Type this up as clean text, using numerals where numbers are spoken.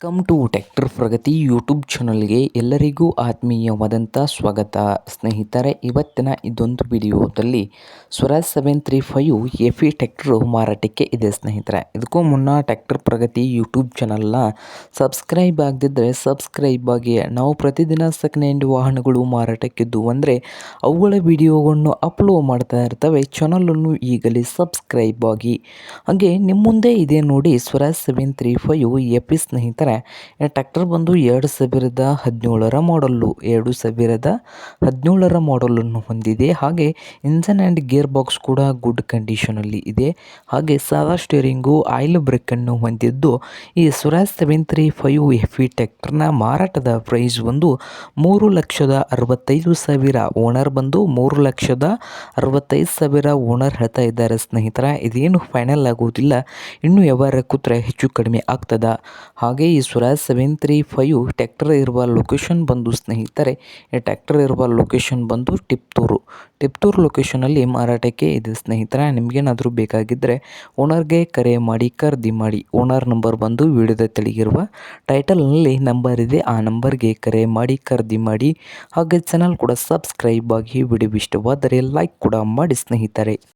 Welcome to tractor Pragati YouTube ಚಾನಲ್ಗೆ ಎಲ್ಲರಿಗೂ ಆತ್ಮೀಯವಾದಂಥ ಸ್ವಾಗತ ಸ್ನೇಹಿತರೆ. ಇವತ್ತಿನ ಇದೊಂದು ವಿಡಿಯೋದಲ್ಲಿ ಸ್ವರಾಜ್ 735 ಎಫಿ ಟ್ರ್ಯಾಕ್ಟರ್ ಮಾರಾಟಕ್ಕೆ ಇದೆ ಸ್ನೇಹಿತರೆ. ಇದಕ್ಕೂ ಮುನ್ನ ಟ್ರ್ಯಾಕ್ಟರ್ ಪ್ರಗತಿ ಯೂಟ್ಯೂಬ್ ಚಾನಲ್ನ ಸಬ್ಸ್ಕ್ರೈಬ್ ಆಗದಿದ್ದರೆ ಸಬ್ಸ್ಕ್ರೈಬ್ ಆಗಿ. ನಾವು ಪ್ರತಿದಿನ ಸೆಕೆಂಡ್ ಹ್ಯಾಂಡ್ ವಾಹನಗಳು ಮಾರಾಟಕ್ಕಿದ್ದು ಅಂದರೆ ಅವುಗಳ ವಿಡಿಯೋಗಳನ್ನು ಅಪ್ಲೋಡ್ ಮಾಡ್ತಾ ಇರ್ತವೆ. ಚಾನಲನ್ನು ಈಗಲೇ ಸಬ್ಸ್ಕ್ರೈಬ್ ಆಗಿ. ಹಾಗೆ ನಿಮ್ಮ ಮುಂದೆ ಇದೆ ನೋಡಿ ಸ್ವರಾಜ್ 735 ಎಫಿ ಸ್ನೇಹಿತರೆ. ಟ್ರ್ಯಾಕ್ಟರ್ ಬಂದು 2017ರ ಮಾಡಲ್ಲು, 2017ರ ಮಾಡಲನ್ನು ಹೊಂದಿದೆ. ಹಾಗೆ ಇಂಜನ್ ಆ್ಯಂಡ್ ಗೇರ್ ಬಾಕ್ಸ್ ಕೂಡ ಗುಡ್ ಕಂಡೀಷನಲ್ಲಿ ಇದೆ. ಹಾಗೆ ಸಾದಾ ಸ್ಟೇರಿಂಗು, ಆಯಿಲ್ ಬ್ರೇಕನ್ನು ಹೊಂದಿದ್ದು ಈ ಸ್ವರಾಜ್ 735 ಎಫಿ ಟ್ರ್ಯಾಕ್ಟರ್ನ ಮಾರಾಟದ ಪ್ರೈಸ್ ಒಂದು 3,65,000. ಓನರ್ ಬಂದು 3,65,000 ಓನರ್ ಹೇಳ್ತಾ ಇದ್ದಾರೆ ಸ್ನೇಹಿತರೆ. ಇದೇನು ಫೈನಲ್ ಆಗುವುದಿಲ್ಲ, ಇನ್ನು ವ್ಯವಹಾರ ಕೂತ್ರೆ ಹೆಚ್ಚು ಕಡಿಮೆ ಆಗ್ತದ. ಹಾಗೆ ಈ ಸ್ವರಾಜ್ 735 ಟ್ರ್ಯಾಕ್ಟರ್ ಇರುವ ಲೊಕೇಶನ್ ಬಂದು ಸ್ನೇಹಿತರೆ, ಈ ಟ್ರ್ಯಾಕ್ಟರ್ ಇರುವ ಲೊಕೇಶನ್ ಬಂದು ಟಿಪ್ಟೂರು ಲೊಕೇಶನಲ್ಲಿ ಮಾರಾಟಕ್ಕೆ ಇದೆ ಸ್ನೇಹಿತರೆ. ನಿಮಗೇನಾದರೂ ಬೇಕಾಗಿದ್ದರೆ ಓನರ್ಗೆ ಕರೆ ಮಾಡಿ, ಖರೀದಿ ಮಾಡಿ. ಓನರ್ ನಂಬರ್ ಬಂದು ವಿಡಿಯೋದ ತೆಳಗಿರುವ ಟೈಟಲ್ನಲ್ಲಿ ನಂಬರ್ ಇದೆ, ಆ ನಂಬರ್ಗೆ ಕರೆ ಮಾಡಿ ಖರೀದಿ ಮಾಡಿ. ಹಾಗೆ ಚಾನಲ್ ಕೂಡ ಸಬ್ಸ್ಕ್ರೈಬ್ ಆಗಿ. ವಿಡಿಯೋ ಇಷ್ಟವಾದರೆ ಲೈಕ್ ಕೂಡ ಮಾಡಿ ಸ್ನೇಹಿತರೆ.